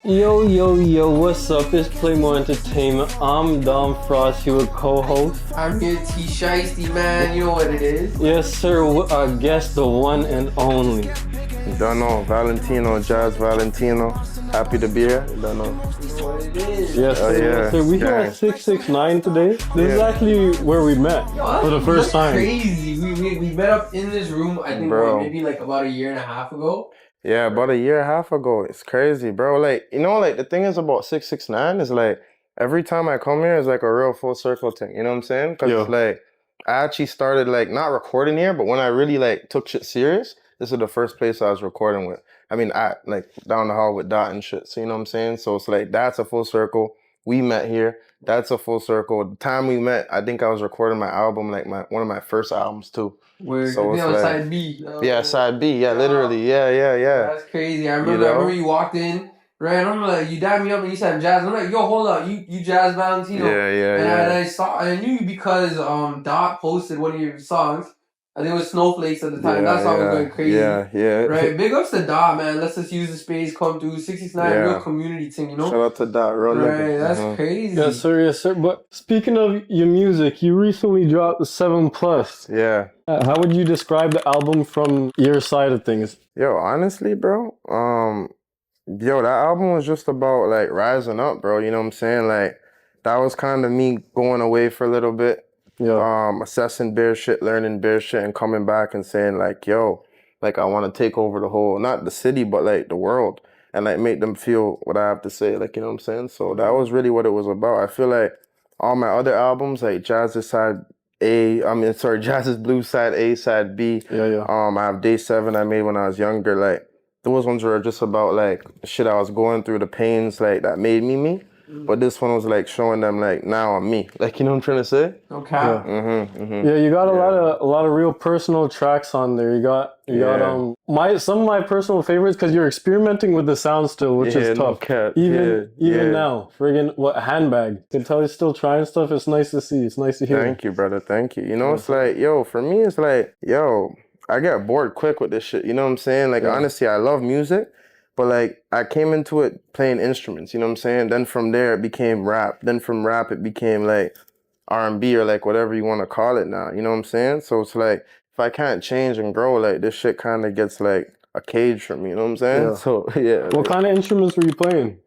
Yo, what's up? It's Playmore Entertainment. I'm Dom Frost, your co-host. I'm here, Shiesty, man. You know what it is. Yes, sir. Our guest, the one and only. Don't know, Valentino, Jaz Valentino. Happy to be here. Don't know. You know what it is. Yes, sir. Yes, sir. We here at 669 today. This is actually where we met for the first time. Crazy. We met up in this room, I think, maybe like about a year and a half ago. Yeah, about a year and a half ago. It's crazy, bro. Like, like the thing is about 669 is like every time I come here is like a real full circle thing. You know what I'm saying? Because it's like I actually started like not recording here, but when I really like took shit serious, this is the first place I was recording with. I mean, like down the hall with Dot and shit. So you know what I'm saying? So it's like that's a full circle. We met here. That's a full circle. The time we met, I think I was recording my album, like one of my first albums too. Where so it's like, side B. Yeah, side B. Yeah, literally. Yeah. That's crazy. I remember you walked in, right? And I'm like, you dabbed me up and you said Jazz. I'm like, yo, hold up, you Jaz Valentino. Yeah. I knew you because Dot posted one of your songs. I think it was Snowflakes at the time. That song was going crazy. Yeah. Right, big ups to Dot, man. Let's just use the space, come through. 69, real community thing, you know? Shout out to Dot, real right, that's crazy. Yes, sir. But speaking of your music, you recently dropped the 7+. Yeah. How would you describe the album from your side of things? Yo, honestly, bro, that album was just about like rising up, bro. You know what I'm saying? Like that was kind of me going away for a little bit. Yeah. Assessing bear shit, learning bear shit, and coming back and saying like, yo, like I want to take over the whole, not the city, but like the world, and like make them feel what I have to say, like, you know what I'm saying? So that was really what it was about. I feel like all my other albums, like Jazz's side Jazz's Blues side A, side B. Yeah. I have Day 7 I made when I was younger. Like those ones were just about like shit I was going through, the pains like that made me. But this one was like showing them like now I'm me. Like, you know what I'm trying to say? Okay. Yeah. Yeah, you got a lot of real personal tracks on there. You got some of my personal favorites because you're experimenting with the sound still, which is tough. Even now, friggin' handbag. You can tell you're still trying stuff. It's nice to see. It's nice to hear. Thank you, brother. Thank you. You know, it's like, for me, it's like, I get bored quick with this shit. You know what I'm saying? Like, honestly, I love music. But like I came into it playing instruments, you know what I'm saying? Then from there it became rap. Then from rap it became like R&B or like whatever you want to call it now, you know what I'm saying? So it's like if I can't change and grow, like this shit kind of gets like a cage for me, you know what I'm saying? Yeah. So yeah. What kind of instruments were you playing?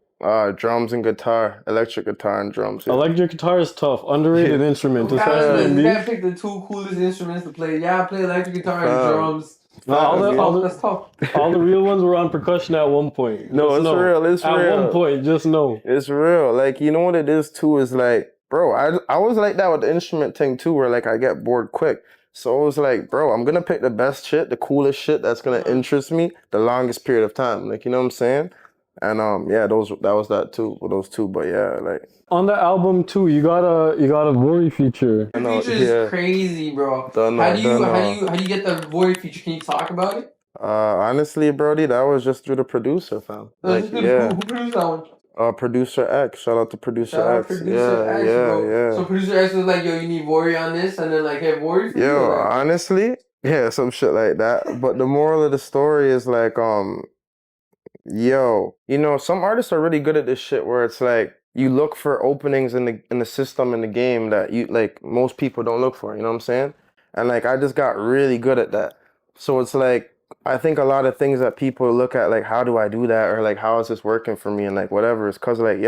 Drums and guitar, electric guitar and drums. Yeah. Electric guitar is tough, underrated instrument. You gotta pick the two coolest instruments to play. Yeah, I play electric guitar and drums. All the real ones were on percussion at one point. No, it's real. It's real. At one point, just know. It's real. Like, you know what it is too is like, bro, I was like that with the instrument thing too, where like I get bored quick. So it was like, bro, I'm gonna pick the best shit, the coolest shit that's gonna interest me the longest period of time. Like, you know what I'm saying? And that was that too, with those two. But yeah, like on the album too, you got a Vory feature. The feature is crazy, bro. How do you get the Vory feature? Can you talk about it? Honestly, Brody, that was just through the producer, fam. Who produced that one? Producer X. Shout out to Producer X. Producer X, bro. So Producer X was like, yo, you need Vory on this, and then like, hey, Vory for you? Honestly, some shit like that. But the moral of the story is like, some artists are really good at this shit where it's like you look for openings in the system in the game that you like most people don't look for, you know what I'm saying? And like I just got really good at that. So it's like I think a lot of things that people look at like how do I do that or like how is this working for me and like whatever, it's cause like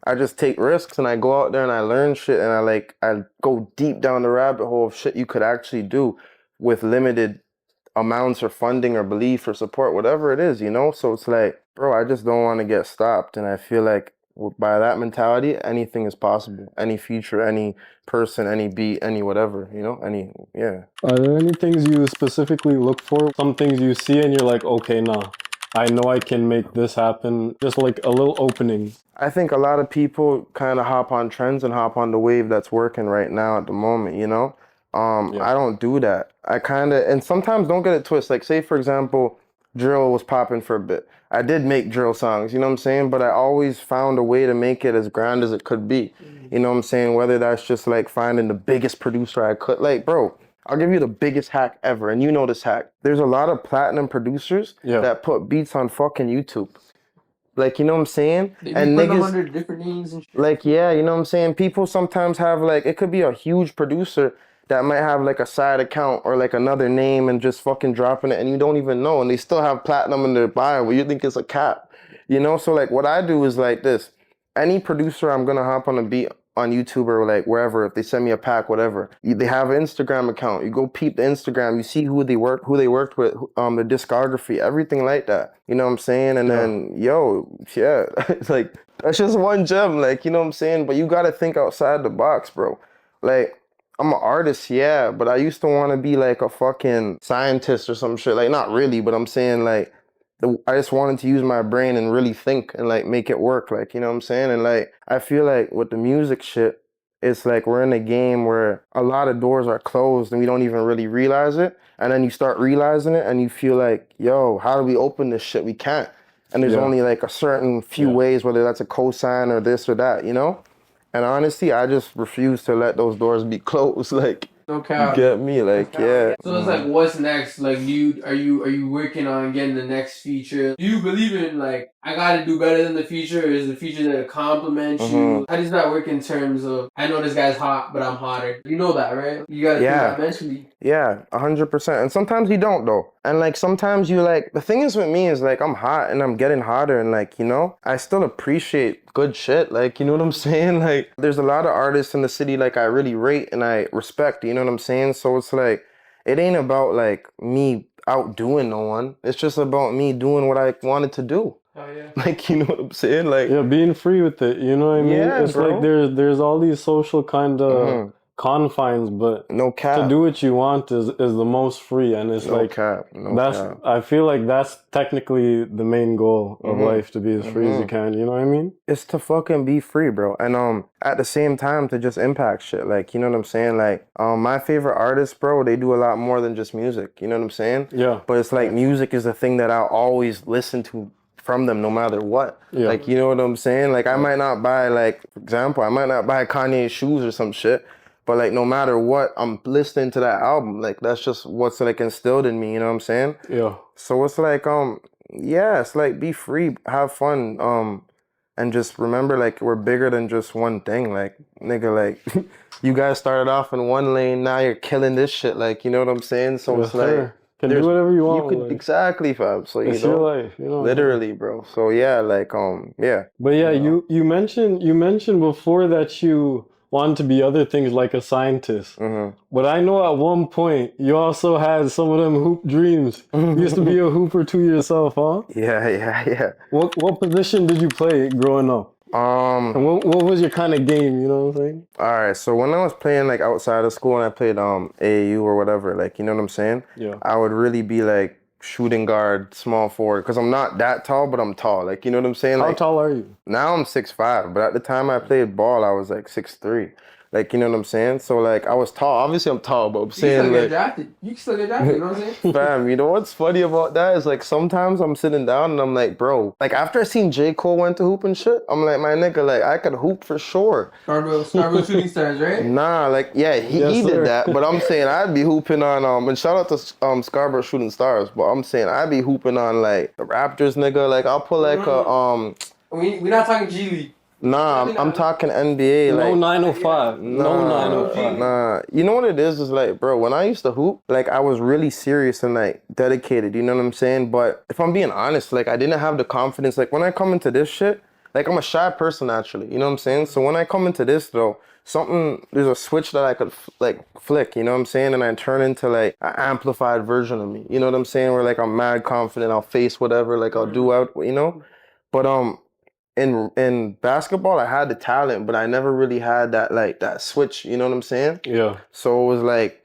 I just take risks and I go out there and I learn shit and I go deep down the rabbit hole of shit you could actually do with limited amounts or funding or belief or support, whatever it is, you know? So it's like, bro, I just don't want to get stopped. And I feel like by that mentality, anything is possible. Any future, any person, any beat, any whatever, you know? Are there any things you specifically look for? Some things you see and you're like, okay, nah, I know I can make this happen. Just like a little opening. I think a lot of people kind of hop on trends and hop on the wave that's working right now at the moment, you know? I don't do that. And sometimes don't get it twisted. Like say for example, drill was popping for a bit. I did make drill songs, you know what I'm saying? But I always found a way to make it as grand as it could be. You know what I'm saying? Whether that's just like finding the biggest producer I could. Like, bro, I'll give you the biggest hack ever. And you know this hack. There's a lot of platinum producers that put beats on fucking YouTube. Like, you know what I'm saying? They And put them niggas under different names and shit. like, yeah, you know what I'm saying? People sometimes have like, it could be a huge producer that might have like a side account or like another name and just fucking dropping it and you don't even know, and they still have platinum in their bio where you think it's a cap, you know? So like what I do is like this. Any producer I'm gonna hop on a beat on YouTube or like wherever, if they send me a pack, whatever, they have an Instagram account. You go peep the Instagram, you see who they worked with, the discography, everything like that. You know what I'm saying? And then, it's like, that's just one gem, like, you know what I'm saying? But you gotta think outside the box, bro. Like, I'm an artist, yeah, but I used to want to be like a fucking scientist or some shit. Like, not really, but I'm saying like, I just wanted to use my brain and really think and like make it work, like, you know what I'm saying? And like, I feel like with the music shit, it's like we're in a game where a lot of doors are closed and we don't even really realize it. And then you start realizing it and you feel like, yo, how do we open this shit? We can't. And there's only like a certain few ways, whether that's a cosign or this or that, you know? And honestly, I just refuse to let those doors be closed. Like, no cap. You get me? Like, yeah. So it's like, what's next? Like, are you working on getting the next feature? Do you believe in like, I gotta do better than the feature? Or is the feature that compliments you? How does that work in terms of, I know this guy's hot, but I'm hotter? You know that, right? You gotta think that mentally. Yeah, 100%. And sometimes you don't though. And like sometimes you like, the thing is with me is like I'm hot and I'm getting hotter and like, you know, I still appreciate good shit. Like, you know what I'm saying? Like there's a lot of artists in the city like I really rate and I respect, you know what I'm saying? So it's like, it ain't about like me outdoing no one. It's just about me doing what I wanted to do. Oh yeah. Like, you know what I'm saying? Like, yeah, being free with it, you know what I mean? Yeah, it's bro. like there's all these social kind of confines, but no cap. to do what you want is the most free, and it's No cap. No cap. I feel like that's technically the main goal of life, to be as free as you can, you know what I mean? It's to fucking be free, bro. And at the same time to just impact shit. Like, you know what I'm saying? Like, my favorite artists, bro, they do a lot more than just music. You know what I'm saying? Yeah. But it's like music is the thing that I'll always listen to from them no matter what. Yeah. Like, you know what I'm saying? Like, I might not buy, like, for example, I might not buy Kanye's shoes or some shit, but like no matter what, I'm listening to that album. Like that's just what's like instilled in me, you know what I'm saying? Yeah. So it's like yeah, it's like be free, have fun, and just remember like we're bigger than just one thing. Like nigga, like you guys started off in one lane, now you're killing this shit. Like, you know what I'm saying? So it's like can do whatever you want. You could exactly, fam. So it's your life, you know. Literally, bro. So yeah, like yeah. But yeah, you mentioned before that you wanted to be other things like a scientist. But I know at one point you also had some of them hoop dreams. You used to be a hooper too yourself, huh? Yeah. What position did you play growing up? And what was your kind of game, you know what I'm saying? All right, so when I was playing like outside of school and I played AAU or whatever, like, you know what I'm saying? Yeah. I would really be like shooting guard, small forward, because I'm not that tall, but I'm tall. Like, you know what I'm saying? How tall are you? Now I'm 6'5", but at the time I played ball, I was like 6'3". Like, you know what I'm saying? So, like, I was tall. Obviously, I'm tall, but I'm saying, like... You can still get drafted, you know what I'm saying? Fam, you know what's funny about that is, like, sometimes I'm sitting down and I'm like, bro, like, after I seen J. Cole went to hoop and shit, I'm like, my nigga, like, I could hoop for sure. Scarborough Shooting Stars, right? Nah, like, yeah, he did that, but I'm saying I'd be hooping on, and shout out to Scarborough Shooting Stars, but I'm saying I'd be hooping on, like, the Raptors, nigga. Like, I'll pull, like, We're not talking G League. Nah, I'm talking NBA. No like 905. No 905. Nah. You know what it is like, bro, when I used to hoop, like I was really serious and like dedicated, you know what I'm saying? But if I'm being honest, like I didn't have the confidence. Like when I come into this shit, like I'm a shy person naturally, you know what I'm saying? So when I come into this though, there's a switch that I could like flick, you know what I'm saying? And I turn into like an amplified version of me, you know what I'm saying? Where like I'm mad confident, I'll face whatever, like I'll do out, you know? But in basketball, I had the talent, but I never really had that like that switch. You know what I'm saying? Yeah. So it was like,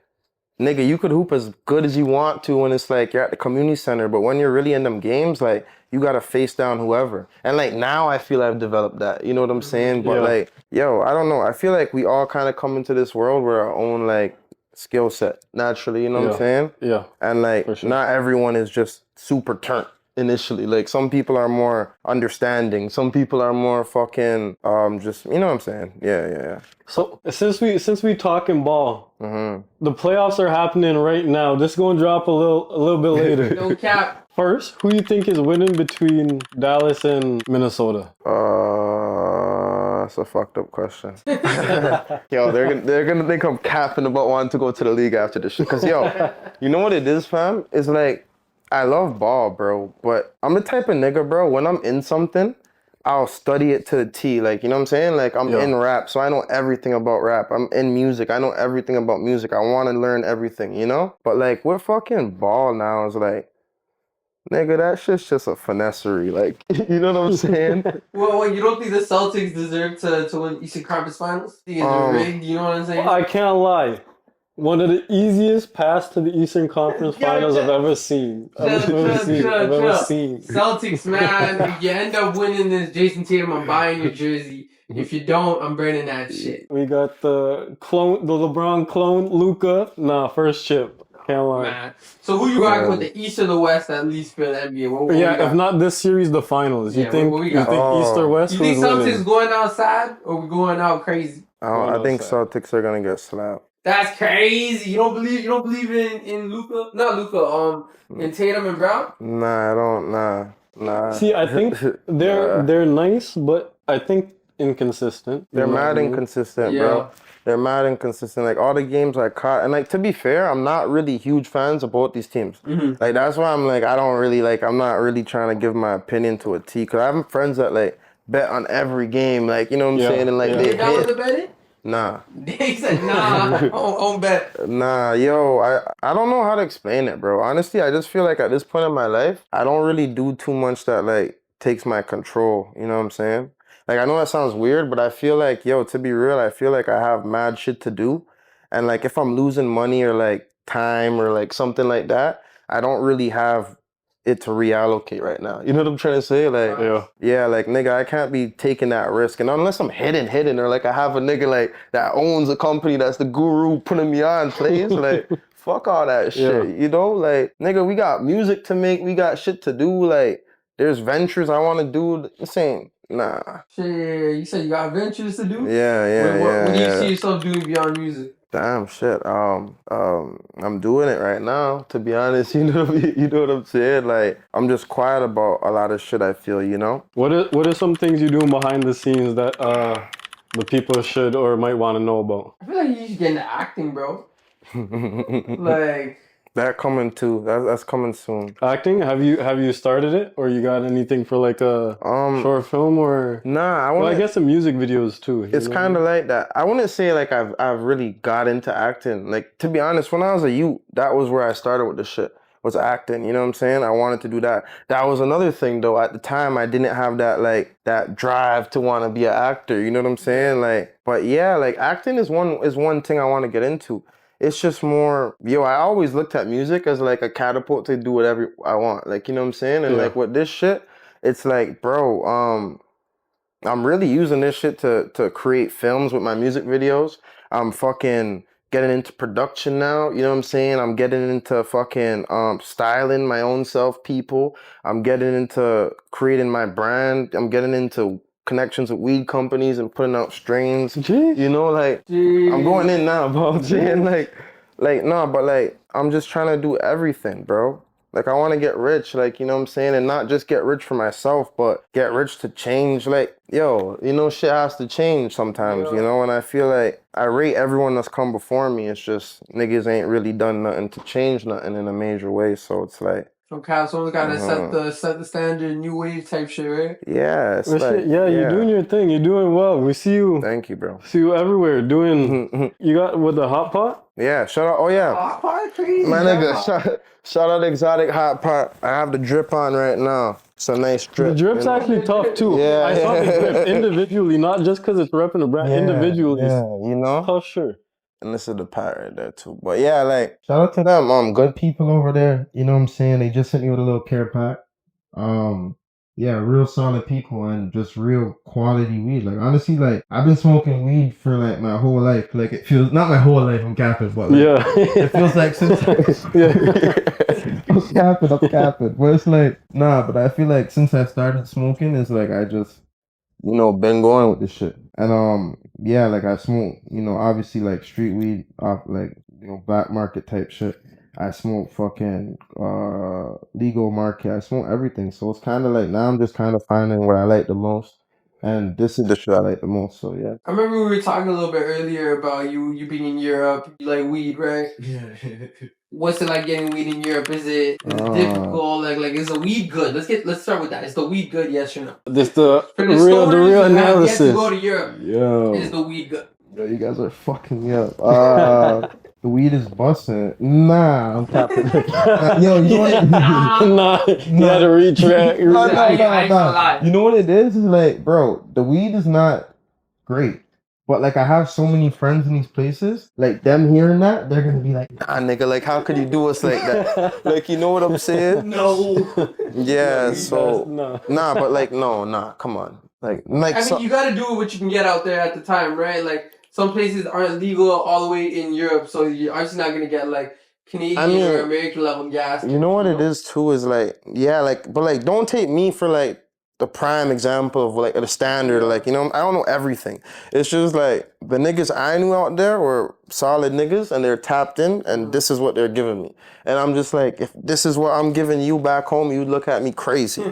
nigga, you could hoop as good as you want to when it's like you're at the community center, but when you're really in them games, like you gotta face down whoever. And like now, I feel I've developed that. You know what I'm saying? But like, yo, I don't know. I feel like we all kind of come into this world with our own like skill set naturally. You know what I'm saying? Yeah. And like, not everyone is just super turnt. initially. Like some people are more understanding, some people are more fucking just, you know what I'm saying? Yeah. So since we talking ball, the playoffs are happening right now. This is gonna drop a little bit later. No cap. First, who you think is winning between Dallas and Minnesota? That's a fucked up question. Yo, they're gonna think I'm capping about wanting to go to the league after this shit. Cause yo, you know what it is, fam? It's like I love ball, bro, but I'm the type of nigga, bro. When I'm in something, I'll study it to the T. Like, you know what I'm saying? Like I'm in rap, so I know everything about rap. I'm in music, I know everything about music. I want to learn everything, you know? But like with fucking ball now is like, nigga, that shit's just a finessery. Like, you know what I'm saying? Well, you don't think the Celtics deserve to win Eastern Conference Finals? You think it's rigged? You know what I'm saying? I can't lie. One of the easiest paths to the Eastern Conference Finals I've ever seen. I've ever seen. Celtics, man, if you end up winning this, Jason Tatum, I'm buying your jersey. If you don't, I'm burning that shit. We got the LeBron clone, Luka. Nah, first chip. Can't lie. Man. So who you rocking with, the East or the West, at least for the NBA? What if not this series, the finals. You think East or West? You think Celtics going outside or we going out crazy? I think Celtics are gonna get slapped. That's crazy. You don't believe in Luka? Not Luka. In Tatum and Brown? Nah, I don't. Nah. See, I think they're nice, but I think inconsistent. They're mad inconsistent, bro. They're mad inconsistent. Like all the games I caught, and like to be fair, I'm not really huge fans of both these teams. Like that's why I'm like, I'm not really trying to give my opinion to a T. Cause I have friends that like bet on every game, like you know what I'm saying, and like they down with the betting? Nah. He said nah. I don't bet. Nah, yo, I don't know how to explain it, bro. Honestly, I just feel like at this point in my life, I don't really do too much that like takes my control. You know what I'm saying? Like, I know that sounds weird, but I feel like, yo, to be real, I feel like I have mad shit to do. And, like, if I'm losing money or, like, time or, like, something like that, I don't really have it to reallocate right now. You know what I'm trying to say? Like, yeah, like, nigga, I can't be taking that risk. And unless I'm hidden, or, like, I have a nigga, like, that owns a company that's the guru putting me on plays, like, fuck all that shit, you know? Like, nigga, we got music to make. We got shit to do. Like, there's ventures I want to do. This ain't... Nah. Shit, you said you got ventures to do? Yeah. What do you see yourself doing beyond music? Damn shit. I'm doing it right now, to be honest. You know what I'm saying? Like, I'm just quiet about a lot of shit, I feel, you know? What are some things you're doing behind the scenes that the people should or might want to know about? I feel like you should get into acting, bro. Like... That coming too. That's coming soon. Acting? Have you started it, or you got anything for like a short film or? Nah, I guess the music videos too. It's kind of like that. I wouldn't say like I've really got into acting. Like to be honest, when I was a youth, that was where I started with the shit. Was acting. You know what I'm saying? I wanted to do that. That was another thing though. At the time, I didn't have that drive to want to be an actor. You know what I'm saying? Like, but yeah, like acting is one thing I want to get into. It's just more, I always looked at music as like a catapult to do whatever I want. Like, you know what I'm saying? And like with this shit, it's like, bro, I'm really using this shit to create films with my music videos. I'm fucking getting into production now. You know what I'm saying? I'm getting into fucking styling my own self people. I'm getting into creating my brand. I'm getting into connections with weed companies and putting out strains. You know, like I'm going in now, bro. I'm saying no, but like I'm just trying to do everything, bro. Like I want to get rich, like, you know what I'm saying? And not just get rich for myself, but get rich to change. Like, yo, you know, shit has to change sometimes, you know? And I feel like I rate everyone that's come before me. It's just niggas ain't really done nothing to change nothing in a major way. So it's like, okay, someone's gotta set the standard, new wave type shit, right? Yeah, it's you're doing your thing. You're doing well. We see you. Thank you, bro. See you everywhere doing. You got with the hot pot? Yeah, shout out. Oh yeah, hot pot, crazy. My nigga, shout out Exotic Hot Pot. I have the drip on right now. It's a nice drip. The drip's actually tough too. Yeah, I saw the drip individually, not just because it's repping the brand. Individually, you know. Tough, sure. And this is the pat right there too. But yeah, like shout out to them. Good people over there. You know what I'm saying? They just sent me with a little care pack. Yeah, real solid people and just real quality weed. Like honestly, like I've been smoking weed for like my whole life. Like it feels not my whole life. I'm capping, but like, it feels like since I'm capping. But it's like, nah, but I feel like since I started smoking, it's like I just, been going with this shit. And yeah, like I smoke, obviously like street weed off like, black market type shit. I smoke fucking legal market. I smoke everything. So it's kind of like now I'm just kind of finding what I like the most. And this is the shit I like the most. So yeah. I remember we were talking a little bit earlier about you being in Europe. You like weed, right? Yeah. What's it like getting weed in Europe? Is it difficult? Like is the weed good? Let's start with that. Is the weed good? Yes or no? This the For real analysis. Yet to go to Europe. Yo. Is the weed good? Yo, you guys are fucking me up. The weed is busting. Nah, I'm capping. Yo, you know what? Nah, you had to retract. Nah. You know what it is? It's like, bro, the weed is not great. But like I have so many friends in these places, like them hearing that, they're gonna be like, nah, nigga, like how could you do us like that? Like, you know what I'm saying? No. Yeah, so nah, but like nah, come on. Like I mean, you gotta do what you can get out there at the time, right? Like some places aren't legal all the way in Europe, so you're obviously not gonna get like Canadian or American level gas. You know what it is too is like, yeah, like, but like don't take me for like the prime example of like the standard, like, I don't know everything. It's just like the niggas I knew out there were solid niggas and they're tapped in and this is what they're giving me. And I'm just like, if this is what I'm giving you back home, you'd look at me crazy.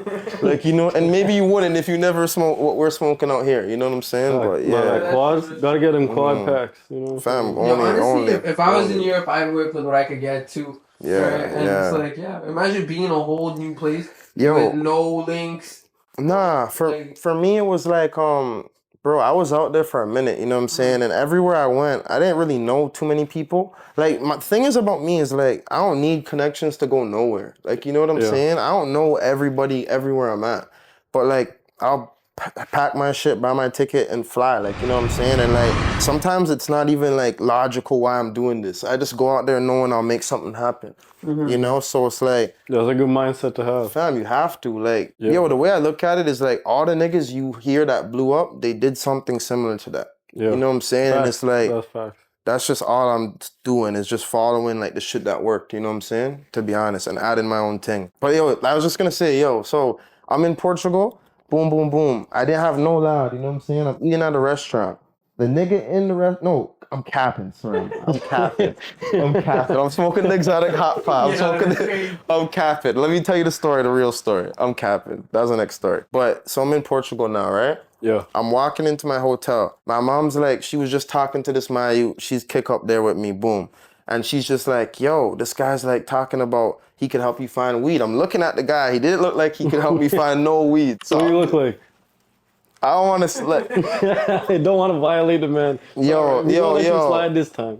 Like, and maybe you wouldn't if you never smoke what we're smoking out here. You know what I'm saying? But yeah. Quads, gotta get them quad packs. Fam, honestly, if I was in Europe, I'd work with what I could get too. Yeah, right? And it's like, imagine being in a whole new place with no links. Nah, for me it was like bro, I was out there for a minute, you know what I'm saying? And everywhere I went, I didn't really know too many people. Like my thing is about me is like I don't need connections to go nowhere. Like, you know what I'm saying? I don't know everybody everywhere I'm at. But like I'll pack my shit, buy my ticket and fly, like, you know what I'm saying? And like sometimes it's not even like logical why I'm doing this. I just go out there knowing I'll make something happen. So it's like that's a good mindset to have. Fam, you have to. Like, yo, the way I look at it is like all the niggas you hear that blew up, they did something similar to that. You know what I'm saying? And it's like that's just all I'm doing is just following like the shit that worked, you know what I'm saying? To be honest, and adding my own thing. But yo, I was just gonna say, so I'm in Portugal, boom, boom, boom. I didn't have no loud, you know what I'm saying? I'm eating at a restaurant. The nigga in the I'm capping, sorry. I'm capping. I'm smoking the exotic hot pot. I'm capping. Let me tell you the real story. I'm capping. That's the next story. But so I'm in Portugal now, right? Yeah. I'm walking into my hotel. My mom's like, she was just talking to this Mayu. She's kick up there with me, boom. And she's just like, yo, this guy's like talking about he could help you find weed. I'm looking at the guy. He didn't look like he could help me find no weed. So what do you look like? I don't want to I don't want to violate the man. Yo. Slide this time.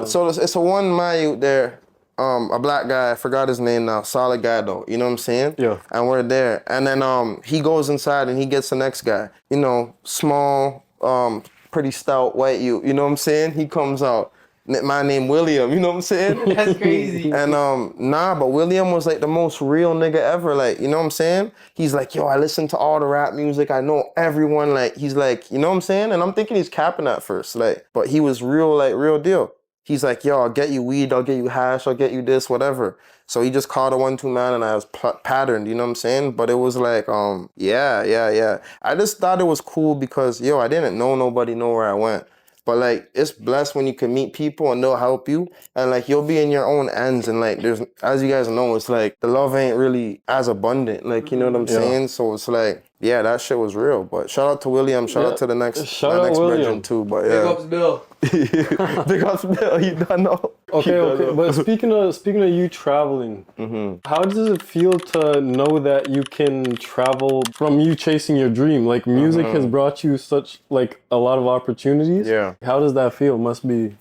So it's a one Mayu there, a black guy. I forgot his name now. Solid guy though. You know what I'm saying? Yeah. And we're there, and then he goes inside and he gets the next guy. Small, pretty stout white you. You know what I'm saying? He comes out. My name William, you know what I'm saying? That's crazy. And but William was like the most real nigga ever, like, you know what I'm saying? He's like, yo, I listen to all the rap music, I know everyone, like, he's like, you know what I'm saying? And I'm thinking he's capping at first, like, but he was real, like, real deal. He's like, yo, I'll get you weed, I'll get you hash, I'll get you this, whatever. So he just called a 1-2 man and I was patterned, you know what I'm saying? But it was like, yeah. I just thought it was cool because, yo, I didn't know nobody know where I went. But like, it's blessed when you can meet people and they'll help you. And like, you'll be in your own ends. And like, there's, as you guys know, it's like, the love ain't really as abundant. Like, you know what I'm saying? So it's like, yeah, that shit was real. But shout out to William. Shout out to the next version too. But yeah. Big ups, Bill. Big ups, Bill. You don't know. Okay. But speaking of you traveling, how does it feel to know that you can travel from you chasing your dream? Like music has brought you such like a lot of opportunities. Yeah. How does that feel? Must be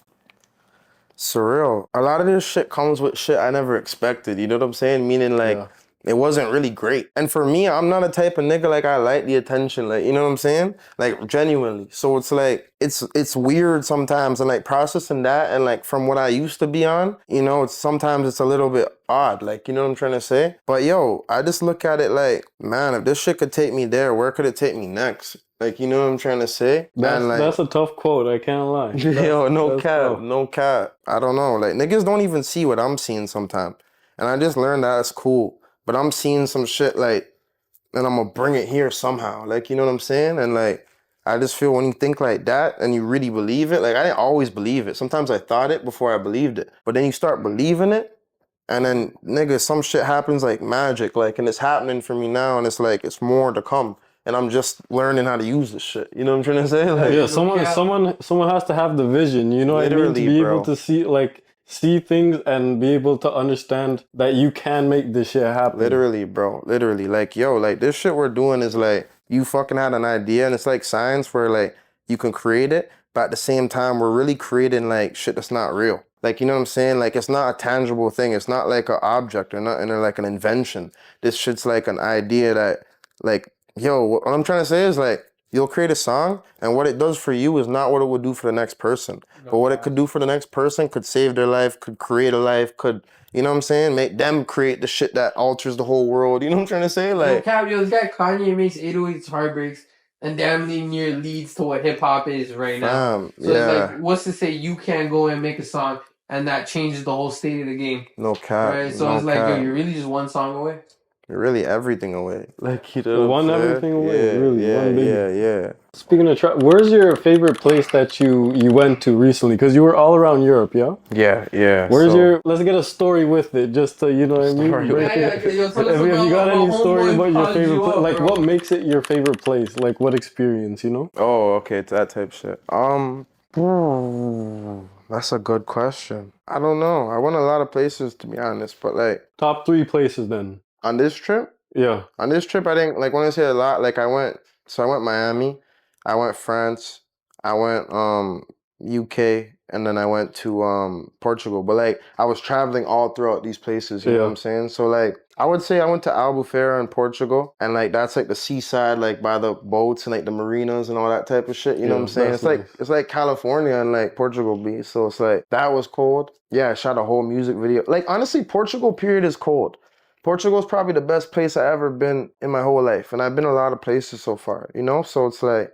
surreal. A lot of this shit comes with shit I never expected. You know what I'm saying? Meaning like, it wasn't really great. And for me, I'm not a type of nigga like I like the attention, like, you know what I'm saying? Like, genuinely. So it's like, it's weird sometimes, and like processing that, and like from what I used to be on, sometimes it's a little bit odd, like, you know what I'm trying to say? But yo, I just look at it like, man, if this shit could take me there, where could it take me next? Like, you know what I'm trying to say? That's a tough quote, I can't lie. Yo, no cap. I don't know. Like, niggas don't even see what I'm seeing sometimes. And I just learned that it's cool. But I'm seeing some shit like, and I'm gonna bring it here somehow. Like, you know what I'm saying? And like, I just feel when you think like that and you really believe it, like I didn't always believe it. Sometimes I thought it before I believed it. But then you start believing it, and then nigga, some shit happens like magic, like, and it's happening for me now, and it's like it's more to come. And I'm just learning how to use this shit. You know what I'm trying to say? Like, Yeah, someone has to have the vision, you know what I mean? To literally, be able bro. to see things and be able to understand that you can make this shit happen. Literally, bro. Literally. Like, yo, like this shit we're doing is like you fucking had an idea, and it's like science where like you can create it, but at the same time we're really creating like shit that's not real. Like, you know what I'm saying? Like, it's not a tangible thing. It's not like an object or nothing or like an invention. This shit's like an idea that, like, yo, what I'm trying to say is like, you'll create a song, and what it does for you is not what it would do for the next person. But what it could do for the next person could save their life, could create a life, could, you know what I'm saying? Make them create the shit that alters the whole world. You know what I'm trying to say? Like, This guy Kanye makes 808s heartbreaks and damn near leads to what hip hop is right now. So it's like, what's to say you can't go and make a song and that changes the whole state of the game? No cap. Right? So no it's like, cap. yo, you're really just one song away. You're really everything away. Like, you know, one everything away. Yeah, really, yeah, one big. yeah. Speaking of where's your favorite place that you went to recently? Because you were all around Europe, yeah? Yeah. Where's your? Let's get a story with it, just to, you know what I mean. Have you got any story about your favorite place? Like, what makes it your favorite place? Like, what experience? You know? Oh, okay, it's that type shit. That's a good question. I don't know. I went a lot of places, to be honest, but like top 3 places then. On this trip? Yeah. On this trip, I think, like, when I say a lot, like I went Miami, I went France, I went UK, and then I went to Portugal. But like I was traveling all throughout these places, you know what I'm saying? So like I would say I went to Albufeira in Portugal, and like that's like the seaside, like by the boats and like the marinas and all that type of shit, you know what I'm saying? It's like California and like Portugal beach. So it's like that was cold. Yeah, I shot a whole music video. Like honestly, Portugal period is cold. Portugal is probably the best place I ever been in my whole life. And I've been a lot of places so far, you know? So it's like,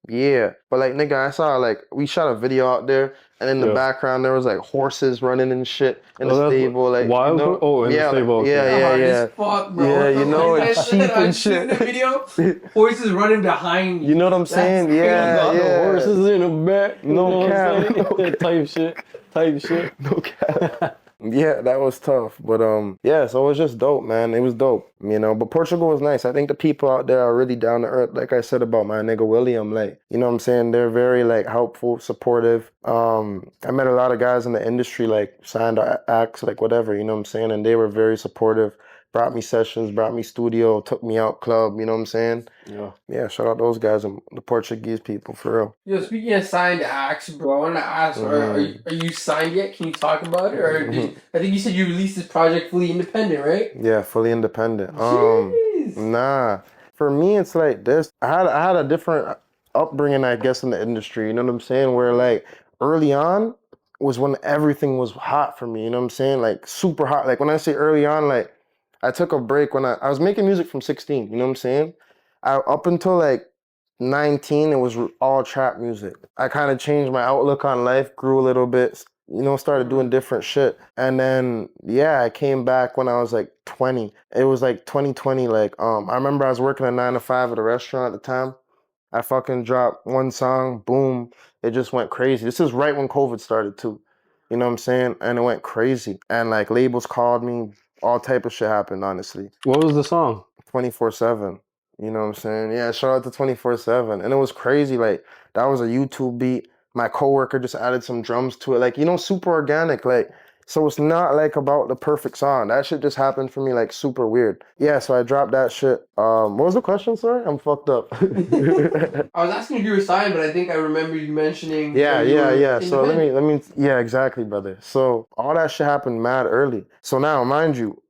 yeah. But like, nigga, I saw like, we shot a video out there, and in the background there was like horses running and shit in the stable. Like, wild? You know? Oh, in the stable. Yeah. Fuck, bro. Yeah, you know, and sheep and shit. The video, horses running behind you. You know what I'm saying? Yeah. Horses in the back. No cap. Type shit. No cap. Yeah, that was tough. But yeah, so it was just dope, man. It was dope, you know. But Portugal was nice. I think the people out there are really down to earth. Like I said about my nigga William, like, you know what I'm saying? They're very like helpful, supportive. I met a lot of guys in the industry, like signed acts, like whatever, you know what I'm saying? And they were very supportive. Brought me sessions, brought me studio, took me out club, you know what I'm saying? Yeah, shout out those guys and the Portuguese people, for real. Yo, speaking of signed acts, bro, I want to ask, are you signed yet? Can you talk about it? Or I think you said you released this project fully independent, right? Yeah, fully independent. Jeez. Nah. For me, it's like this. I had a different upbringing, I guess, in the industry, you know what I'm saying? Where like early on was when everything was hot for me, you know what I'm saying? Like super hot. Like when I say early on, like I took a break when I was making music from 16, you know what I'm saying? Up until like 19, it was all trap music. I kind of changed my outlook on life, grew a little bit, you know, started doing different shit. And then, yeah, I came back when I was like 20. It was like 2020. Like, I remember I was working a 9 to 5 at a restaurant at the time. I fucking dropped one song, boom, it just went crazy. This is right when COVID started too. You know what I'm saying? And it went crazy. And like labels called me, all type of shit happened, honestly. What was the song? 24/7. You know what I'm saying? Yeah, shout out to 24/7. And it was crazy. Like, that was a YouTube beat. My coworker just added some drums to it. Like, you know, super organic. Like, so it's not like about the perfect song. That shit just happened for me, like super weird. Yeah, so I dropped that shit. What was the question, sir? I'm fucked up. I was asking if you were signed, but I think I remember you mentioning. Yeah. So let me. Yeah, exactly, brother. So all that shit happened mad early. So now, mind you,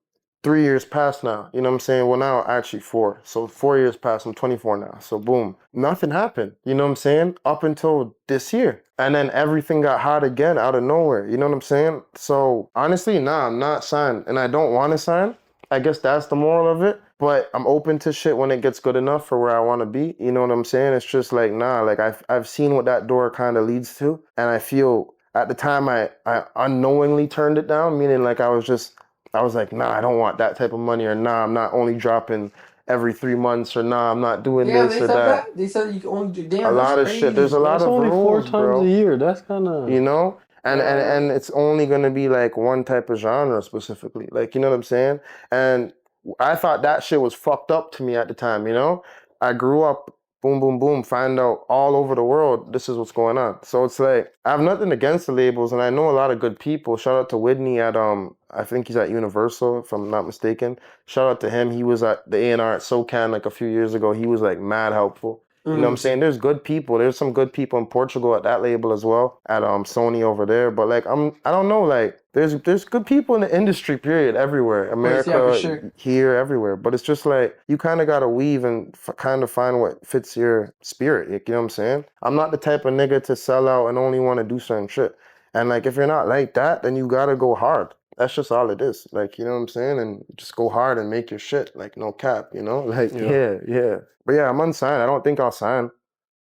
3 years passed now. You know what I'm saying? Well, now actually 4. So 4 years passed. I'm 24 now. So boom, nothing happened. You know what I'm saying? Up until this year. And then everything got hot again out of nowhere. You know what I'm saying? So honestly, nah, I'm not signed. And I don't want to sign. I guess that's the moral of it. But I'm open to shit when it gets good enough for where I want to be. You know what I'm saying? It's just like, nah, like I've seen what that door kind of leads to. And I feel at the time I unknowingly turned it down, meaning like I was just I was like, nah, I don't want that type of money, or nah, I'm not only dropping every 3 months, or nah, I'm not doing this or that. They said you can only do a lot of shit. There's a lot That's of only rules, 4 times bro. a year. That's kind of, You know? And it's only gonna be like one type of genre specifically. Like, you know what I'm saying? And I thought that shit was fucked up to me at the time, you know? I grew up, boom, boom, boom, find out all over the world this is what's going on. So it's like I have nothing against the labels, and I know a lot of good people. Shout out to Whitney at I think he's at Universal, if I'm not mistaken. Shout out to him. He was at the A&R at SoCan like a few years ago. He was like mad helpful. You know what I'm saying? There's good people. There's some good people in Portugal at that label as well, at Sony over there. But like I don't know, like there's good people in the industry, period, everywhere. America, yeah, for sure. Here, everywhere. But it's just like you kind of gotta weave and kind of find what fits your spirit. You know what I'm saying? I'm not the type of nigga to sell out and only want to do certain shit. And like if you're not like that, then you gotta go hard. That's just all it is. Like, you know what I'm saying? And just go hard and make your shit. Like, no cap, you know? Like, yeah. But yeah, I'm unsigned. I don't think I'll sign.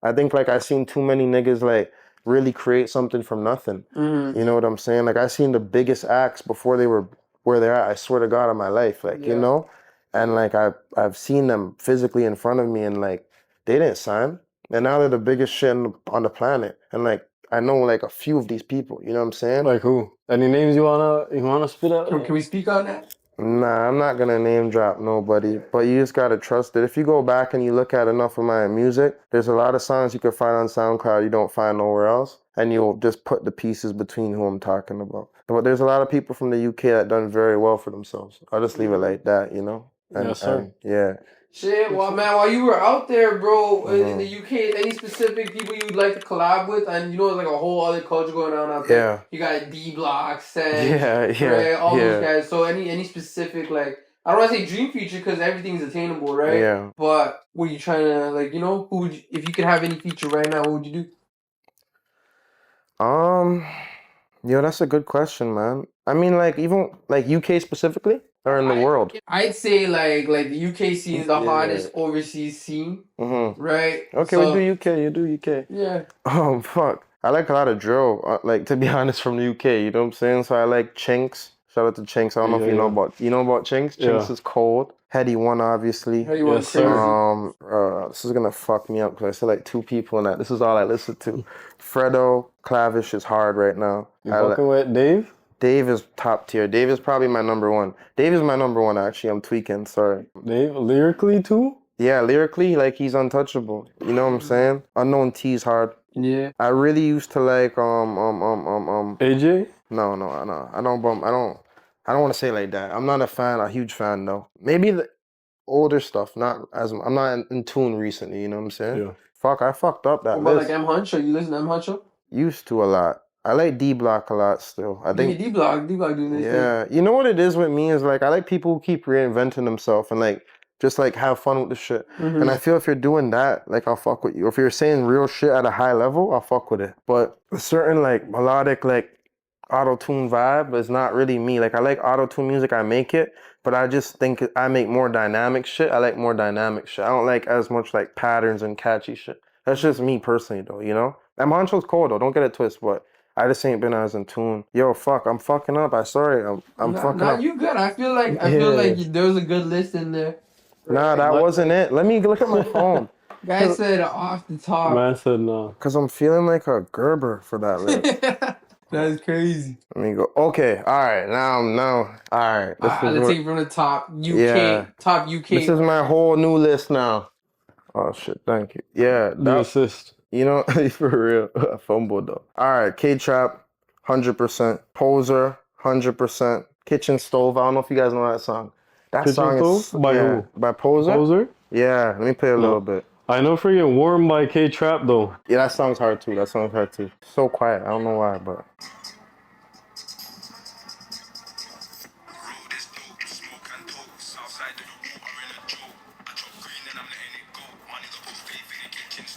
I think like I seen too many niggas like really create something from nothing. You know what I'm saying? Like I seen the biggest acts before they were where they're at. I swear to God, in my life, like you know, and like I've seen them physically in front of me, and like they didn't sign, and now they're the biggest shit on the planet. And like I know like a few of these people. You know what I'm saying? like who? Any names you wanna spit out? Can we speak on that? Nah, I'm not gonna name drop nobody, but you just gotta trust it. If you go back and you look at enough of my music, there's a lot of songs you can find on SoundCloud you don't find nowhere else, and you'll just put the pieces between who I'm talking about. But there's a lot of people from the UK that done very well for themselves. I'll just leave it like that, you know? Yes, sir. And, yeah. Shit, well, man, while you were out there, bro, in the UK, any specific people you'd like to collab with? And you know, there's like a whole other culture going on out there. Yeah. You got D-Block, Sen, Yeah. right? All those guys. So any specific, like, I don't want to say dream feature because everything's attainable, right? Yeah. But were you trying to, like, you know, who would you, if you could have any feature right now, what would you do? Yo, that's a good question, man. I mean, like, even, like, UK specifically? Or in the world? I'd say, like the UK scene is the hottest overseas scene, right? Okay, so, we do UK, you do UK. Yeah. Fuck. I like a lot of drill, like, to be honest, from the UK, you know what I'm saying? So I like Chinks. Shout out to Chinks. I don't know if you know about Chinks? Chinks is cold. Heady One, obviously. Heady One, crazy. This is gonna fuck me up because I said like 2 people in that. This is all I listen to. Fredo, Clavish is hard right now. You fucking with Dave? Dave is top tier. Dave is probably my number one. Dave is my number one, actually. I'm tweaking, sorry. Dave, lyrically too? Yeah, lyrically, like, he's untouchable. You know what I'm saying? Unknown T's hard. Yeah. I really used to like, AJ? No. I don't want to say it like that. I'm not a huge fan, though. Maybe the older stuff, I'm not in tune recently, you know what I'm saying? Yeah. Fuck, I fucked up that What about list. like M Huncho? You listen to M Huncho? Used to a lot. I like D-Block a lot still. I think D-Block doing this thing. Yeah. You know what it is with me is like I like people who keep reinventing themselves and like just like have fun with the shit. And I feel if you're doing that, like I'll fuck with you. If you're saying real shit at a high level, I'll fuck with it. But a certain like melodic like auto-tune vibe is not really me. Like I like auto-tune music, I make it, but I just think I make more dynamic shit. I like more dynamic shit. I don't like as much like patterns and catchy shit. That's just me personally though, you know? And Moncho's cool though, don't get it twisted, but I just ain't been as in tune. Yo, fuck, I'm fucking up. I'm fucking up. You good. I feel like there was a good list in there. Nah, that wasn't it. Let me look at my phone. Guy said off the top. Man said no. Cause I'm feeling like a Gerber for that list. That's crazy. Let me go. Okay, all right. Now, all right. Let's take it from the top. UK, top UK. This is my whole new list now. Oh shit, thank you. Yeah, The assist. You know, for real, I fumbled though. All right, K-Trap, 100%. Poser, 100%. Kitchen Stove. I don't know if you guys know that song. That Kitchen song Stove? is By who? By Poser. Poser? Yeah, let me play a little bit. I know freaking Warm by K-Trap though. Yeah, that song's hard too. So quiet. I don't know why, but.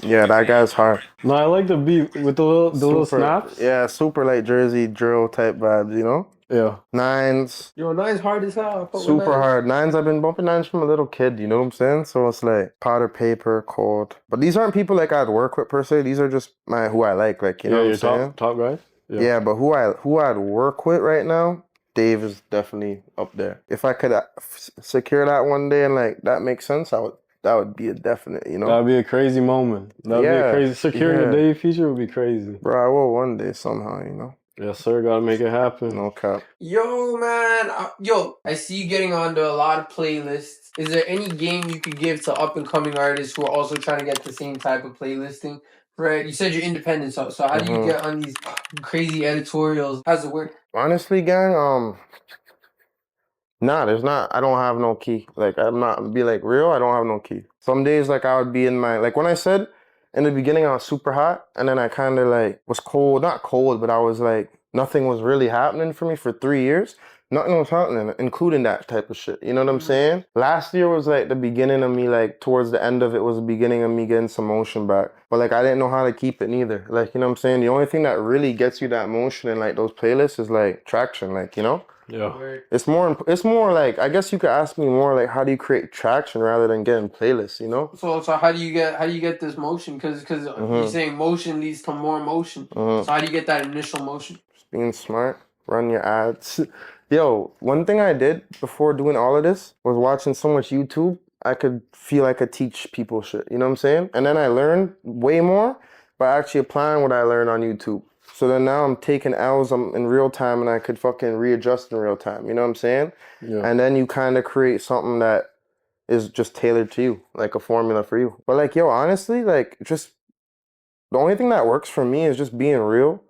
Yeah, that guy's hard. No, I like the beat with the little snaps. Yeah, super like Jersey drill type vibes, you know? Yeah. Nines. Yo, Nines hard as hell. Super hard. Nines, I've been bumping Nines from a little kid, you know what I'm saying? So it's like powder paper, cold. But these aren't people like I'd work with per se. These are just who I like you know what I'm saying? Top guys? Yeah, but who I'd work with right now, Dave is definitely up there. If I could secure that one day and like that makes sense, that would be a definite, you know? That would be a crazy moment. That would be a crazy, securing a Dave feature would be crazy. Bro, I will one day somehow, you know? Yes, sir. Gotta make it happen. No cap. Yo, man. I see you getting onto a lot of playlists. Is there any game you could give to up-and-coming artists who are also trying to get the same type of playlisting? Right, you said you're independent, so how do you get on these crazy editorials? How's it work? Honestly, gang, there's not. I don't have no key. Like, I'm not, be like, real, I don't have no key. Some days, like, I would be in my, like, when I said in the beginning I was super hot, and then I kind of, like, was cold. Not cold, but I was, like, nothing was really happening for me for 3 years. Nothing was happening, including that type of shit. You know what I'm saying? Last year was, like, the beginning of me, like, towards the end of it was the beginning of me getting some motion back. But, like, I didn't know how to keep it neither. Like, you know what I'm saying? The only thing that really gets you that motion in, like, those playlists is, like, traction, like, you know? Yeah. It's more like, I guess you could ask me more like, how do you create traction rather than getting playlists, you know? So how do you get this motion? Because you're saying motion leads to more motion. So how do you get that initial motion? Just being smart, run your ads. Yo, one thing I did before doing all of this was watching so much YouTube. I could feel I could teach people shit, you know what I'm saying? And then I learned way more by actually applying what I learned on YouTube. So then now I'm taking L's in real time and I could fucking readjust in real time. You know what I'm saying? Yeah. And then you kind of create something that is just tailored to you, like a formula for you. But like, yo, honestly, like just the only thing that works for me is just being real,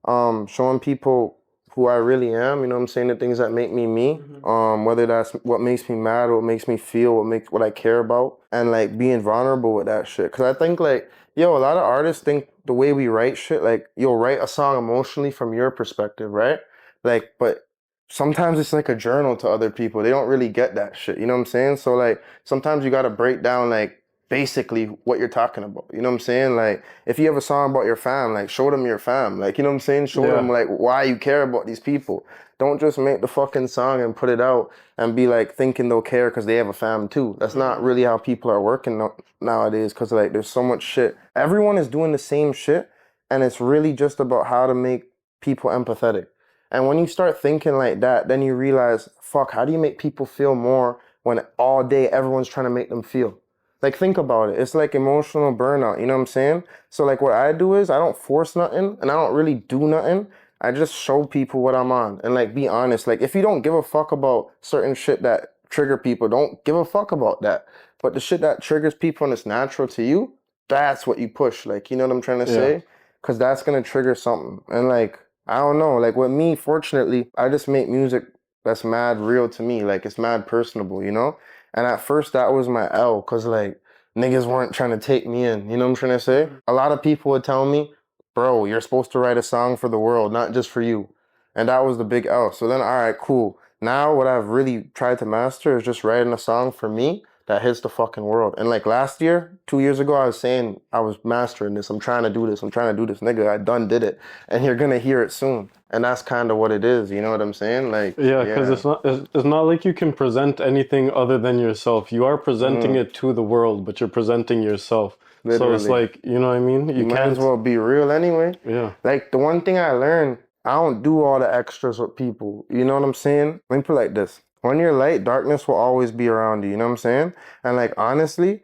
showing people who I really am, you know what I'm saying, the things that make me me, whether that's what makes me mad or what makes me feel, what I care about, and like being vulnerable with that shit. Cause I think like, yo, a lot of artists think the way we write shit, like you'll write a song emotionally from your perspective, right? Like, but sometimes it's like a journal to other people. They don't really get that shit, you know what I'm saying? So like, sometimes you gotta break down like, basically what you're talking about, you know what I'm saying? Like, if you have a song about your fam, like, show them your fam, like, you know what I'm saying? Show them, like, why you care about these people. Don't just make the fucking song and put it out and be, like, thinking they'll care because they have a fam, too. That's not really how people are working nowadays because, like, there's so much shit. Everyone is doing the same shit, and it's really just about how to make people empathetic. And when you start thinking like that, then you realize, fuck, how do you make people feel more when all day everyone's trying to make them feel? Like, think about it. It's like emotional burnout, you know what I'm saying? So, like, what I do is I don't force nothing and I don't really do nothing. I just show people what I'm on and, like, be honest. Like, if you don't give a fuck about certain shit that trigger people, don't give a fuck about that. But the shit that triggers people and it's natural to you, that's what you push. Like, you know what I'm trying to say? Because that's going to trigger something. And, like, I don't know. Like, with me, fortunately, I just make music that's mad real to me. Like, it's mad personable, you know? And at first, that was my L, because, like, niggas weren't trying to take me in. You know what I'm trying to say? A lot of people would tell me, bro, you're supposed to write a song for the world, not just for you. And that was the big L. So then, all right, cool. Now, what I've really tried to master is just writing a song for me that hits the fucking world. And, like, last year, 2 years ago, I was saying I was mastering this. I'm trying to do this. Nigga, I done did it. And you're going to hear it soon. And that's kind of what it is, you know what I'm saying? Like, because it's not like you can present anything other than yourself. You are presenting it to the world, but you're presenting yourself. Literally. So it's like, you know what I mean? You might as well be real anyway. Yeah. Like, the one thing I learned, I don't do all the extras with people. You know what I'm saying? Let me put it like this. When you're light, darkness will always be around you. You know what I'm saying? And, like, honestly,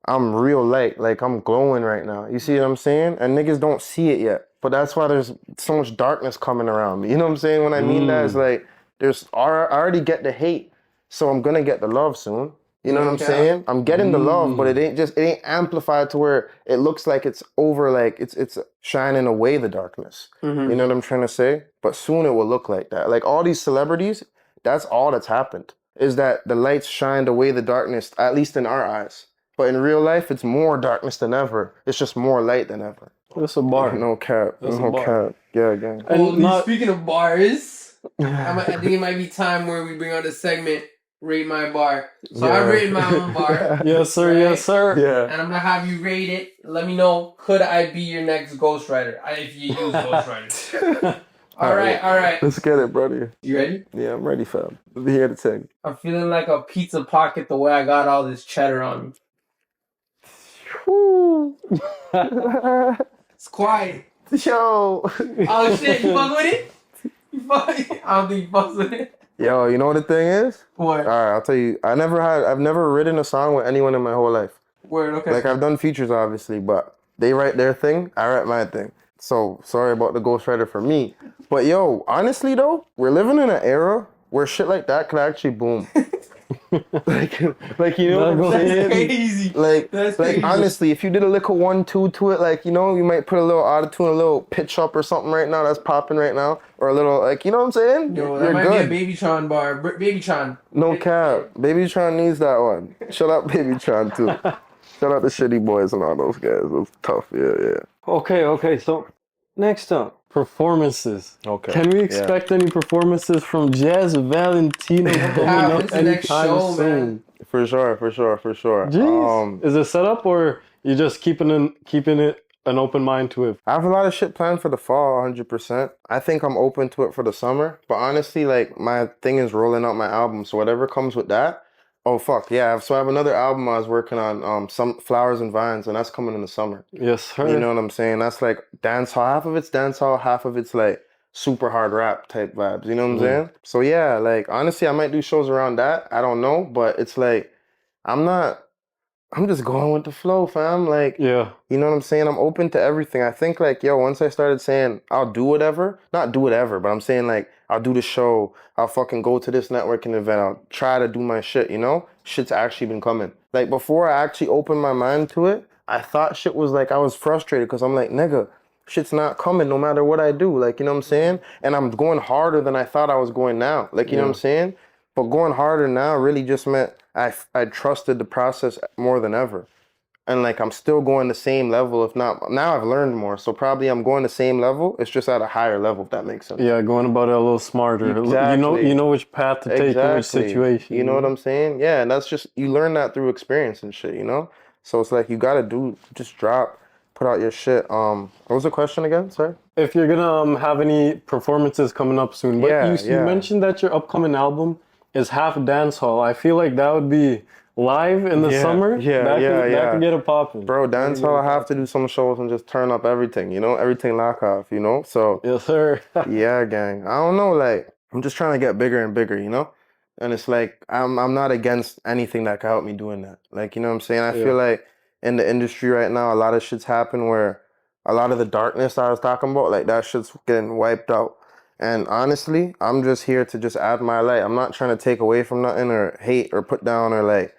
I'm real light. Like, I'm glowing right now. You see what I'm saying? And niggas don't see it yet. But that's why there's so much darkness coming around me. You know what I'm saying? When I mean that, it's like, I already get the hate, so I'm gonna get the love soon. You know what I'm saying? I'm getting the love, but it ain't amplified to where it looks like it's over, like it's shining away the darkness. You know what I'm trying to say? But soon it will look like that. Like all these celebrities, that's all that's happened, is that the lights shined away the darkness, at least in our eyes. But in real life, it's more darkness than ever. It's just more light than ever. That's a bar. No cap. No cap. Yeah, again. Well, speaking of bars, I think it might be time where we bring on the segment, Rate My Bar. So I've rated my own bar. Yes, sir. Right? Yes, sir. Yeah. And I'm going to have you rate it. Let me know, could I be your next ghostwriter? If you use ghostwriters. All right. Let's get it, brother. You ready? Yeah, I'm ready, fam. Be here to tell you. I'm feeling like a pizza pocket the way I got all this cheddar on me. It's quiet. Yo. Oh shit, you fuck with it? I don't think he fucks with it. Yo, you know what the thing is? What? All right, I'll tell you. I've never written a song with anyone in my whole life. Word, okay. Like, I've done features, obviously, but they write their thing, I write my thing. So, sorry about the ghostwriter for me. But yo, honestly though, we're living in an era where shit like that could actually boom. like you know what I'm saying? Crazy. That's crazy. Honestly, if you did a little 1-2 to it, like, you know, you might put a little auto-tune, a little pitch up or something right now that's popping right now. Or a little, like, you know what I'm saying? Yo, that might be a Baby Tron bar. Baby Tron. No cap. Baby Tron needs that one. Shout out Baby Tron too. Shout out the Shitty Boys and all those guys. It was tough, yeah. Okay, so next up, performances. Okay. Can we expect any performances from Jaz Valentino coming up anytime soon? Man. For sure. Jeez. Is it set up or you just keeping it an open mind to it? I have a lot of shit planned for the fall, 100%. I think I'm open to it for the summer. But honestly, like, my thing is rolling out my album. So whatever comes with that. Oh, fuck, yeah. So I have another album I was working on, some Flowers and Vines, and that's coming in the summer. Yes, sir. You know what I'm saying? That's like dancehall. Half of it's dancehall, half of it's like super hard rap type vibes. You know what I'm saying? So yeah, like, honestly, I might do shows around that. I don't know. But it's like, I'm just going with the flow, fam. Like, yeah. You know what I'm saying? I'm open to everything. I think, like, yo, once I started saying I'll do whatever, not do whatever, but I'm saying, like, I'll do the show, I'll fucking go to this networking event, I'll try to do my shit, you know? Shit's actually been coming. Like, before I actually opened my mind to it, I thought shit was like, I was frustrated because I'm like, nigga, shit's not coming no matter what I do. Like, you know what I'm saying? And I'm going harder than I thought I was going now. Like, you know what I'm saying? But going harder now really just meant I trusted the process more than ever. And like, I'm still going the same level, if not, now I've learned more. So probably I'm going the same level. It's just at a higher level, if that makes sense. Yeah, going about it a little smarter. Exactly. You know which path to take in which situation. You know what I'm saying? Yeah, and that's just, you learn that through experience and shit, you know? So it's like, you gotta just drop, put out your shit. What was the question again? Sorry? If you're gonna have any performances coming up soon. But you mentioned that your upcoming album is half dancehall. I feel like that would be live in the summer. That could get it popping. Bro, dancehall, I have to do some shows and just turn up everything, you know? Everything lock off, you know? So yes, sir. Yeah, gang. I don't know, like, I'm just trying to get bigger and bigger, you know? And it's like, I'm not against anything that can help me doing that. Like, you know what I'm saying? I feel like in the industry right now, a lot of shit's happened where a lot of the darkness I was talking about, like, that shit's getting wiped out. And honestly, I'm just here to just add my light. I'm not trying to take away from nothing or hate or put down or like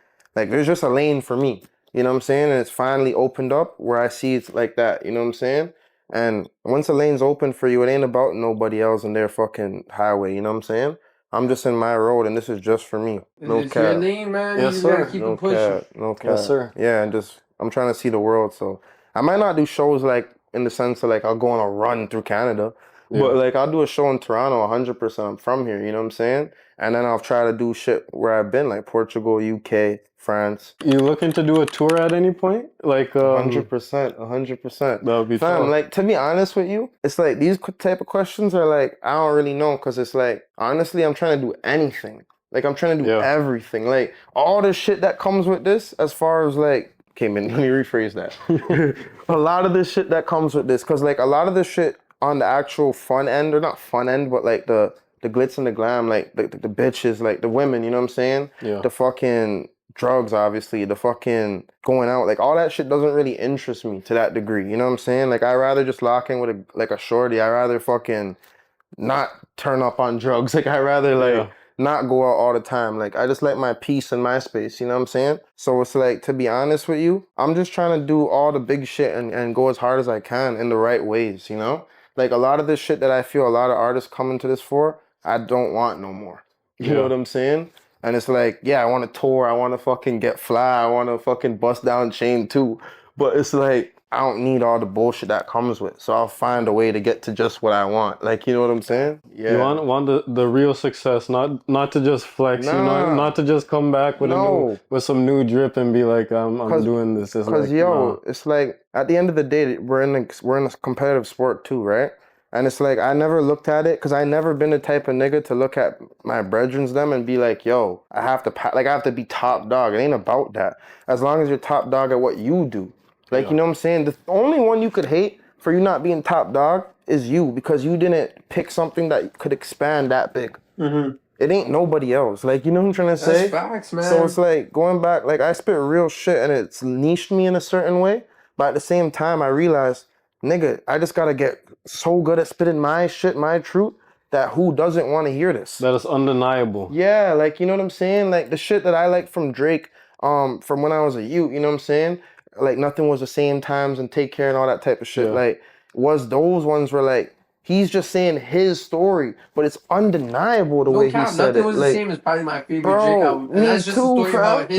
there's just a lane for me. You know what I'm saying? And it's finally opened up where I see it's like that. You know what I'm saying? And once a lane's open for you, it ain't about nobody else in their fucking highway. You know what I'm saying? I'm just in my road and this is just for me. No cap. It's your lane, man. Yes, you sir. gotta keep it pushing. No cap. Yes, sir. Yeah, and just, I'm trying to see the world. So I might not do shows like in the sense of like I'll go on a run through Canada. But like, I'll do a show in Toronto 100%. I'm from here, you know what I'm saying? And then I'll try to do shit where I've been, like Portugal, UK, France. You looking to do a tour at any point? Like 100%. That would be fam, tough. like, to be honest with you, it's like these type of questions are like, I don't really know, because it's like, honestly, I'm trying to do anything. Like, I'm trying to do everything. Like, all the shit that comes with this, as far as like, okay, man, let me rephrase that. A lot of this shit that comes with this, because like a lot of this shit on the actual fun end, or not fun end, but like the glitz and the glam, like the bitches, like the women, you know what I'm saying? Yeah. The fucking drugs, obviously, the fucking going out, like all that shit doesn't really interest me to that degree, you know what I'm saying? Like, I'd rather just lock in with a shorty. I'd rather fucking not turn up on drugs. Like, I'd rather like not go out all the time. Like, I just like my peace and my space, you know what I'm saying? So it's like, to be honest with you, I'm just trying to do all the big shit and go as hard as I can in the right ways, you know? Like, a lot of this shit that I feel a lot of artists come into this for, I don't want no more. You know what I'm saying? And it's like, yeah, I want to tour. I want to fucking get fly. I want to fucking bust down chain too. But it's like, I don't need all the bullshit that comes with. So I'll find a way to get to just what I want. Like, you know what I'm saying? Yeah. You want the real success, not to just flex, you know, not to just come back with with some new drip and be like, I'm doing this. Because like, it's like, at the end of the day, we're in a competitive sport too, right? And it's like, I never looked at it, because I never been the type of nigga to look at my brethrens them and be like, yo, I have to be top dog. It ain't about that. As long as you're top dog at what you do. Like, you know what I'm saying? The only one you could hate for you not being top dog is you because you didn't pick something that could expand that big. Mm-hmm. It ain't nobody else. Like, you know what I'm trying to say? That's facts, man. So it's like going back, like I spit real shit and it's niched me in a certain way. But at the same time, I realized, nigga, I just gotta get so good at spitting my shit, my truth, that who doesn't want to hear this? That is undeniable. Yeah, like, you know what I'm saying? Like the shit that I like from Drake, from when I was a youth, you know what I'm saying? Like Nothing Was the Same Times and Take Care and all that type of shit. Yeah. Like, was those ones where like, he's just saying his story, but it's undeniable the way he said Nothing it. Was like, the Same is probably my favorite bro, Drake album. And me that's just too, a story fam. about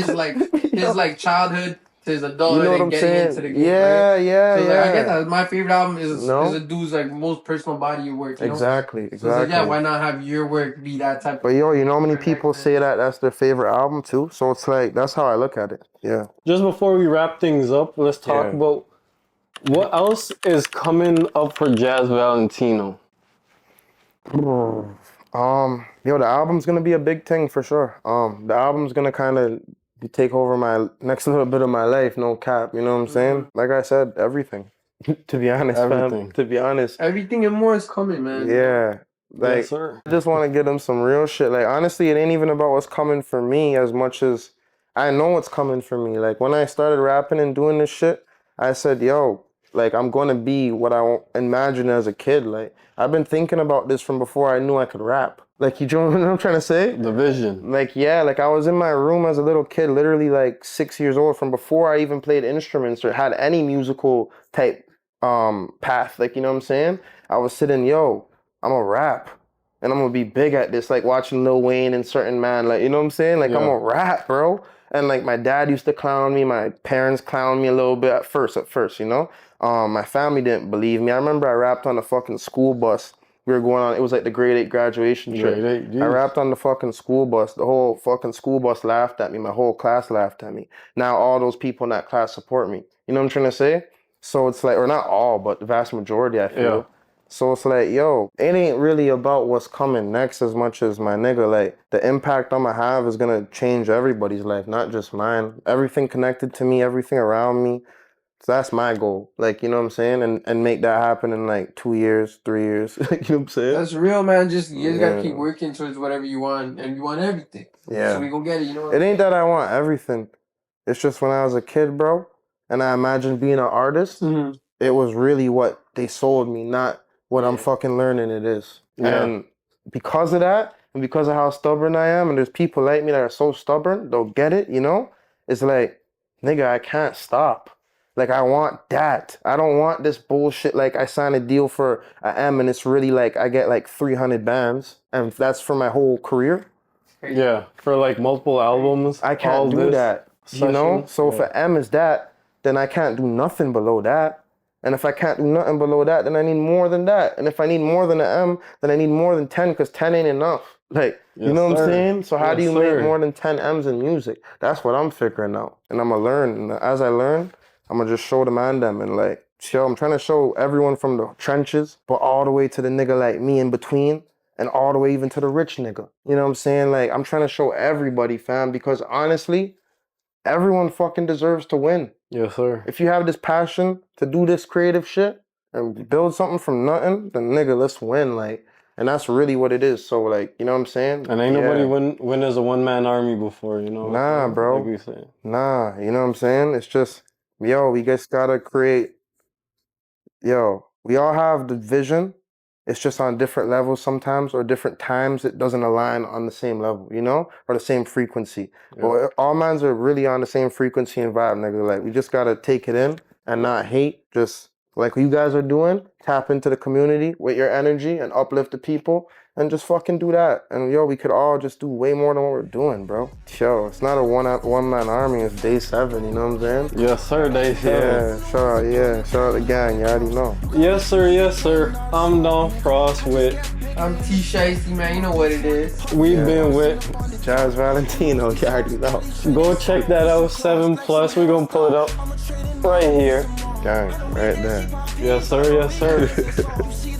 his like childhood to his adulthood You know what and I'm getting saying? into the game. Yeah, right? yeah, So yeah. like, I get that. My favorite album is a dude's like most personal body of work. You know? Exactly. So it's like, yeah, why not have your work be that type But of... yo, you know how many people say that that's their favorite album too? So it's like, that's how I look at it. Yeah. Just before we wrap things up, let's talk about what else is coming up for Jaz Valentino. Yo, the album's gonna be a big thing for sure. The album's gonna kind of take over my next little bit of my life, no cap. You know what I'm saying? Like I said, everything. To be honest, fam. To be honest, everything and more is coming, man. Yeah. Like, yes, sir. I just want to get them some real shit. Like, honestly, it ain't even about what's coming for me as much as I know what's coming for me. Like, when I started rapping and doing this shit, I said, yo, like, I'm going to be what I imagined as a kid. Like, I've been thinking about this from before I knew I could rap. Like, you know what I'm trying to say? The vision. Like, yeah, like, I was in my room as a little kid, literally, like, 6 years old, from before I even played instruments or had any musical type path. Like, you know what I'm saying? I was sitting, yo, I'm a rap. And I'm gonna be big at this, like watching Lil Wayne and certain man, like, you know what I'm saying? Like, I'm a rap, bro. And like, my dad used to clown me, my parents clowned me a little bit at first, you know? My family didn't believe me. I remember I rapped on the fucking school bus. We were going on, it was like the grade 8 graduation trip. I rapped on the fucking school bus. The whole fucking school bus laughed at me. My whole class laughed at me. Now all those people in that class support me. You know what I'm trying to say? So it's like, or not all, but the vast majority, I feel. Yeah. So it's like, yo, it ain't really about what's coming next as much as, my nigga, like, the impact I'm gonna have is gonna change everybody's life, not just mine. Everything connected to me, everything around me. So that's my goal. Like, you know what I'm saying? And make that happen in like 2 years, 3 years. You know what I'm saying? That's real, man. You just gotta keep working towards whatever you want, and you want everything. Yeah. So we gonna get it, you know? It ain't that I want everything. It's just when I was a kid, bro, and I imagined being an artist, it was really what they sold me, not what I'm fucking learning it is. Yeah. And because of that, and because of how stubborn I am, and there's people like me that are so stubborn, they'll get it, you know? It's like, nigga, I can't stop. Like, I want that. I don't want this bullshit. Like, I signed a deal for a M and it's really like, I get like 300 bands, and that's for my whole career. Yeah, for like multiple albums. I can't do that, you know? So if an M is that, then I can't do nothing below that. And if I can't do nothing below that, then I need more than that. And if I need more than an M, then I need more than 10, because 10 ain't enough. Like, you know what I'm saying? So how do you make more than 10 M's in music? That's what I'm figuring out. And I'm going to learn. And as I learn, I'm going to just show the man them. And like, I'm trying to show everyone from the trenches, but all the way to the nigga like me in between, and all the way even to the rich nigga. You know what I'm saying? Like, I'm trying to show everybody, fam, because honestly, everyone fucking deserves to win. Yes, sir. If you have this passion to do this creative shit and build something from nothing, then nigga, let's win. Like, and that's really what it is. So like, you know what I'm saying? And ain't nobody win as a one-man army before, you know? Nah, bro. Like we say. Nah, you know what I'm saying? It's just, yo, we just gotta create, we all have the vision. It's just on different levels sometimes, or different times it doesn't align on the same level, you know? Or the same frequency. Yeah. But all mans are really on the same frequency and vibe, nigga. Like, we just gotta take it in and not hate. Just like what you guys are doing, tap into the community with your energy and uplift the people, and just fucking do that. And yo, we could all just do way more than what we're doing, bro. Yo, it's not a one-man army, it's day 7, you know what I'm saying? Yes, sir, day 7. Yeah, shout out the gang, you already know. Yes, sir. I'm Don Frost with... I'm T Shiesty, man, you know what it is. We've been with... Jaz Valentino, you already know. Go check that out, 7+. We're gonna pull it up right here. Gang, right there. Yes, sir.